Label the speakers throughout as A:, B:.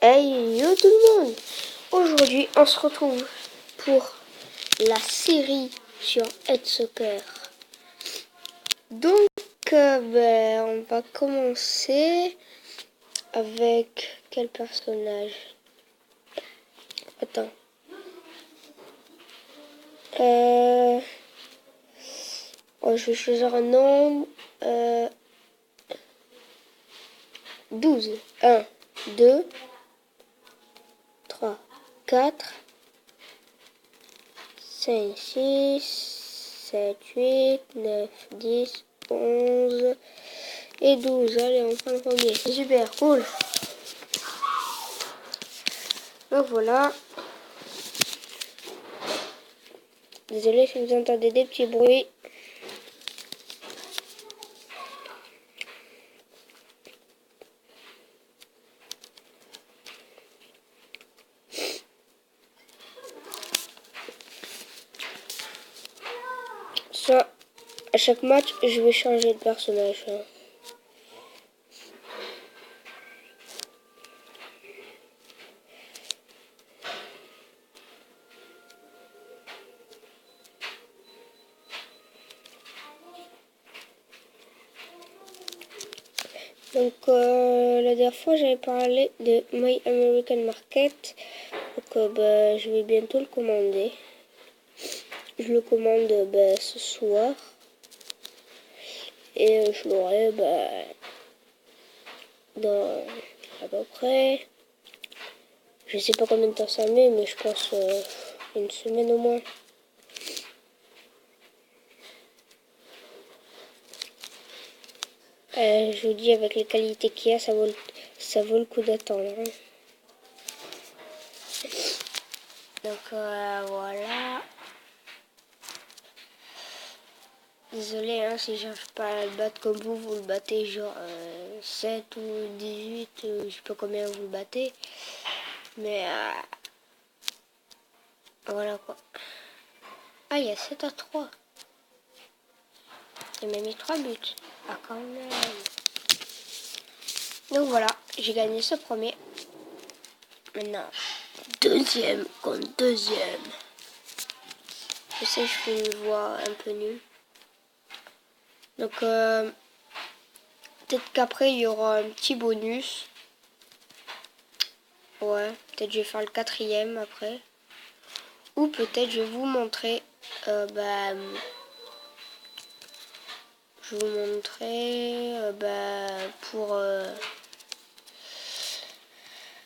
A: Hey yo tout le monde! Aujourd'hui on se retrouve pour la série sur Head Soccer. Donc on va commencer avec quel personnage? Attends. Je vais choisir un nombre. 12. 1, 2, 3, 4, 5, 6, 7, 8, 9, 10, 11 et 12. Allez, on prend le premier. Super, cool. Donc voilà. Désolé si vous entendez des petits bruits. Ça, à chaque match, je vais changer de personnage. Donc la dernière fois j'avais parlé de My American Market. Donc je vais bientôt le commander. Je le commande ce soir. Et je l'aurai dans à peu près. Je sais pas combien de temps ça met, mais je pense une semaine au moins. Je vous dis, avec les qualités qu'il y a, ça vaut le coup d'attendre. Donc voilà. Désolé si j'arrive pas à le battre comme vous le battez genre 7 ou 18, je sais pas combien vous le battez. Mais voilà quoi. Ah, il y a 7-3. Il m'a mis 3 buts. Ah, quand même. Donc voilà, j'ai gagné ce premier. Maintenant, deuxième contre deuxième. Je sais, je fais une voix un peu nulle. Donc, peut-être qu'après, il y aura un petit bonus. Ouais, peut-être je vais faire le quatrième après. Ou peut-être je vais vous montrer. Je vais vous montrer pour.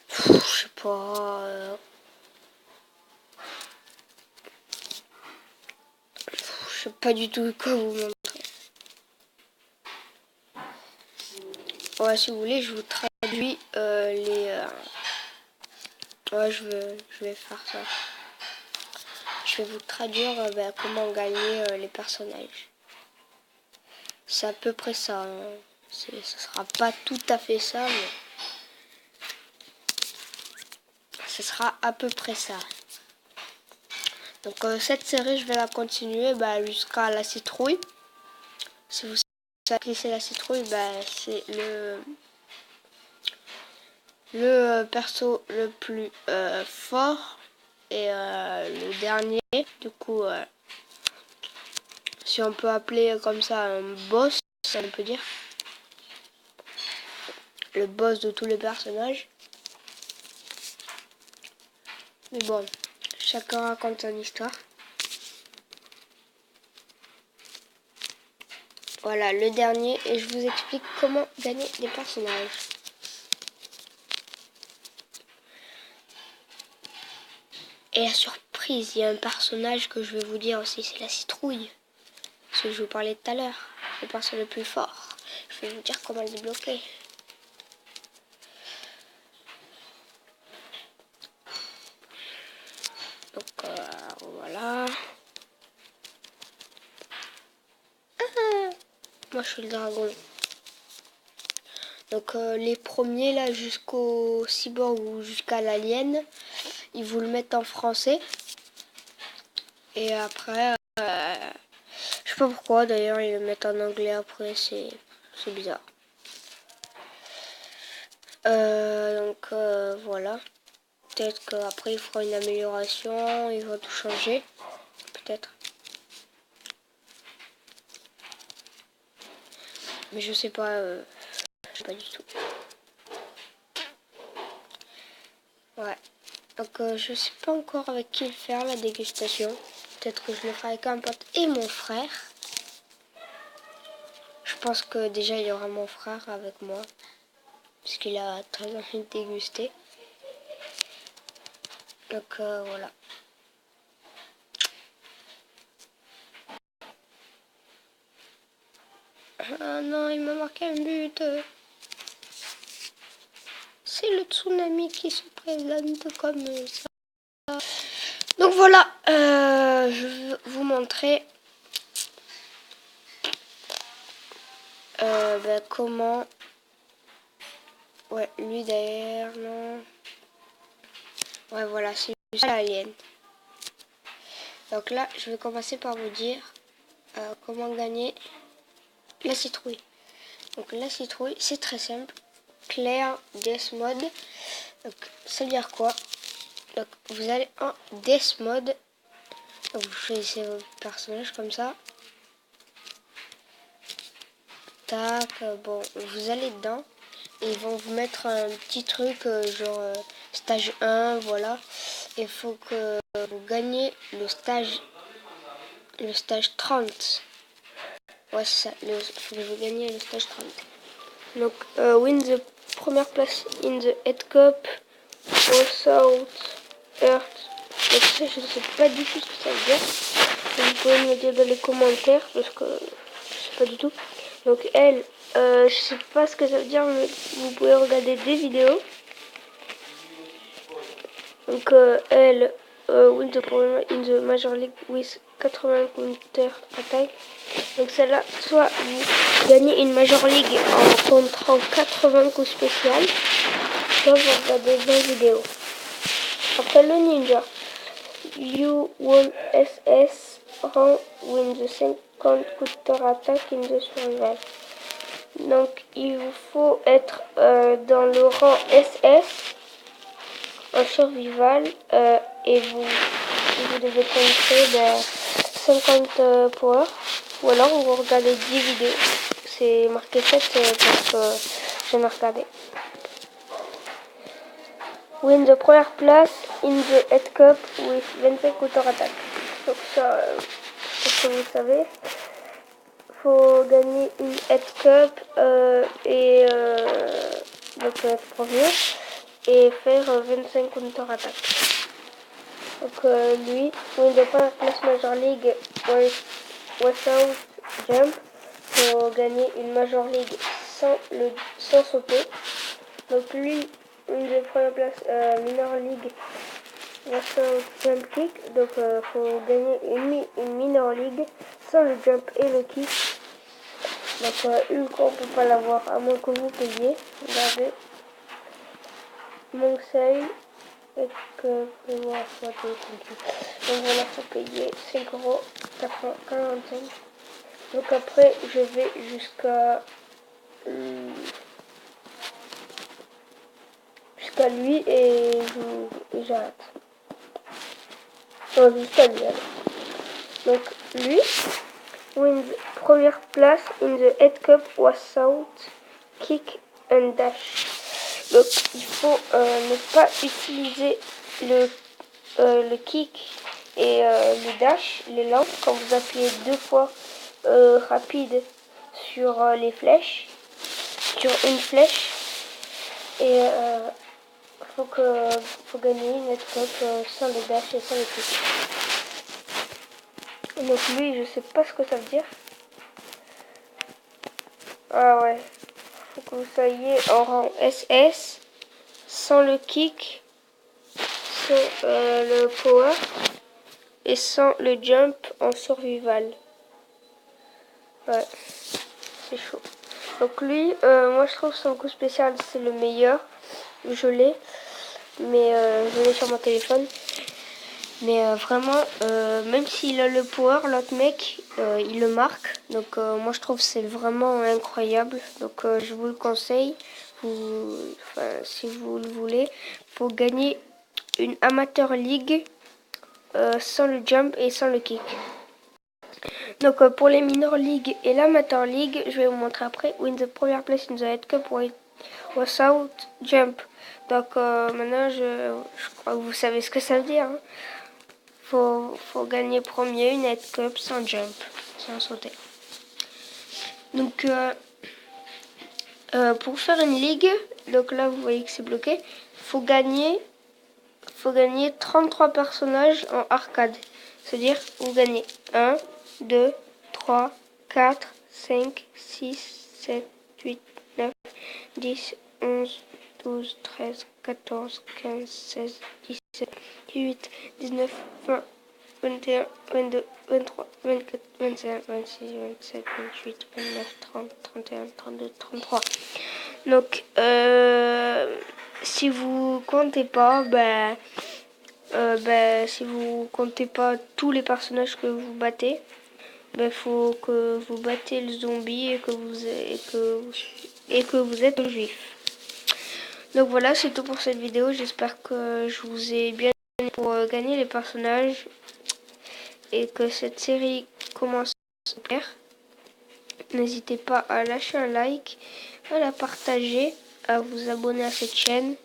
A: Je sais pas. Je sais pas du tout quoi vous montrer. Ouais, si vous voulez, je vous traduis les. Ouais, je vais faire ça. Je vais vous traduire comment gagner les personnages. C'est à peu près ça. Hein. Ce sera pas tout à fait ça, mais ce sera à peu près ça. Donc cette série, je vais la continuer jusqu'à la citrouille. Si vous savez qui c'est la citrouille, c'est le perso le plus fort et le dernier. Du coup, si on peut appeler comme ça un boss, ça on peut dire. Le boss de tous les personnages. Mais bon, chacun raconte son histoire. Voilà, le dernier, et je vous explique comment gagner des personnages. Et la surprise, il y a un personnage que je vais vous dire aussi, c'est la citrouille. Ce que je vous parlais tout à l'heure, le perso le plus fort. Je vais vous dire comment le débloquer. Donc voilà. Moi je suis le dragon. Donc les premiers là jusqu'au cyborg ou jusqu'à l'alien, ils vous le mettent en français. Et après, je sais pas pourquoi d'ailleurs ils le mettent en anglais après, c'est bizarre. Voilà. Peut-être qu'après il fera une amélioration, il va tout changer. Peut-être. Mais je sais pas du tout. Ouais. Donc je sais pas encore avec qui le faire la dégustation. Peut-être que je le ferai avec un pote et mon frère. Je pense que déjà il y aura mon frère avec moi. Puisqu'il a très envie de déguster. Donc voilà. Ah non, il m'a marqué un but. C'est le tsunami qui se présente comme ça. Donc voilà, je vais vous montrer comment... Ouais, lui derrière, non. Ouais, voilà, c'est ça l'alien. Donc là, je vais commencer par vous dire comment gagner la citrouille. Donc la citrouille, c'est très simple. Claire Death Mode. Donc ça veut dire quoi? Donc vous allez en Death Mode. Donc, vous choisissez vos personnages comme ça. Tac, bon, vous allez dedans. Et ils vont vous mettre un petit truc genre stage 1, voilà. Il faut que vous gagnez le stage 30. Ouais, c'est ça, il faut que vous gagnez le stage 30. Donc, win the première place in the Head Cup, South Earth. Donc ça, je ne sais pas du tout ce que ça veut dire. Donc, vous pouvez me dire dans les commentaires parce que je sais pas du tout. Donc elle, je sais pas ce que ça veut dire, mais vous pouvez regarder des vidéos. Donc elle, win the problem in the Major League with 80 counter attack. Donc celle-là, soit vous gagnez une Major League en contrant 80 coups spéciaux, soit vous regardez des vidéos. Après le ninja, you won SS rang win the 50 counter attack in the survival. Donc il vous faut être dans le rang SS en survival et vous devez compter 50 power ou alors vous regardez 10 vidéos. C'est marqué 7 parce que j'en ai regardé. Win the première place in the Head Cup with 25 counter-attack. Donc ça, c'est ce que vous savez. Faut gagner une Head Cup donc être premier et faire 25 counter-attack. Donc lui, win the première place Major League without jump. Faut gagner une Major League sans sauter. Donc lui, une des premières places Minor League versus Jump Kick. Donc faut gagner une Minor League sans le jump et le kick. Donc une qu'on peut pas l'avoir à moins que vous payiez. Regardez. Mon seuil et que vous pouvez voir sur votre compte. Donc voilà, faut payer 5,45 €. Donc après je vais jusqu'à lui et j'arrête. Non, jusqu'à lui alors. Donc lui, wins première place in the Head Cup without kick and dash. Donc il faut ne pas utiliser le kick et le dash, les lampes, quand vous appuyez 2 fois rapide sur les flèches, sur une flèche. Et faut gagner une Head Cup sans le dash et sans le kick. Donc lui, je sais pas ce que ça veut dire. Ah ouais. Faut que vous soyez en rang SS, sans le kick, sans le power et sans le jump en survival. Ouais, c'est chaud. Donc lui, moi je trouve son coup spécial c'est le meilleur. Je l'ai, mais je l'ai sur mon téléphone. Mais vraiment, même s'il a le power, l'autre mec, il le marque. Donc moi je trouve que c'est vraiment incroyable. Donc je vous le conseille. si vous le voulez, pour gagner une Amateur League sans le jump et sans le kick. Donc pour les Minor League et l'Amateur League, je vais vous montrer après. Win the première place in the head cup without jump. Donc maintenant, je crois que vous savez ce que ça veut dire. Hein. Faut gagner premier une head cup sans jump, sans sauter. Donc pour faire une ligue, donc là vous voyez que c'est bloqué, faut gagner 33 personnages en arcade. C'est-à-dire vous gagnez 1, 2, 3, 4, 5, 6, 7, 8, 9, 10, 11, 12, 13, 14, 15, 16, 17, 18, 19, 20, 21, 22, 23, 24, 25, 26, 27, 28, 29, 30, 31, 32, 33. Donc, si vous comptez pas, si vous comptez pas tous les personnages que vous battez, faut que vous battez le zombie et que vous êtes juif. Donc voilà, c'est tout pour cette vidéo. J'espère que je vous ai bien aidé pour gagner les personnages et que cette série commence à se plaire. N'hésitez pas à lâcher un like, à la partager, à vous abonner à cette chaîne.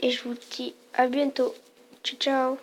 A: Et je vous dis à bientôt. Ciao, ciao.